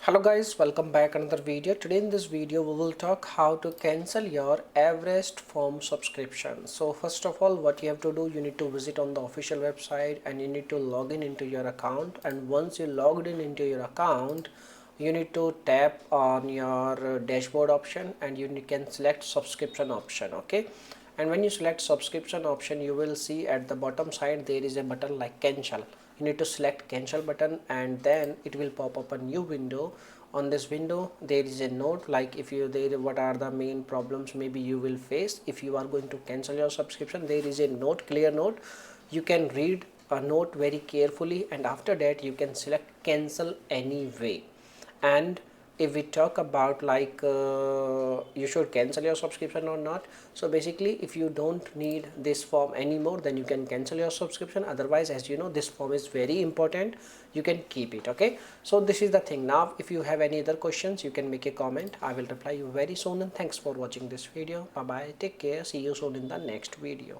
Hello guys, welcome back another video. Today in this video we will talk how to cancel your Everest form subscription. So first of all, what you have to do, you need to visit on the official website and you need to log in into your account, and once you logged in into your account you need to tap on your dashboard option and you can select subscription option. Okay, and when you select subscription option you will see at the bottom side there is a button like cancel. You need to select cancel button and then it will pop up a new window. On this window there is a note like if you there what are the main problems maybe you will face if you are going to cancel your subscription. There is a note, clear note. You can read a note very carefully and after that you can select cancel anyway. And if we talk about like you should cancel your subscription or not, so basically if you don't need this form anymore then you can cancel your subscription. Otherwise, as you know, this form is very important, you can keep it. Okay, so this is the thing. Now if you have any other questions you can make a comment, I will reply you very soon. And thanks for watching this video. Bye bye, take care, see you soon in the next video.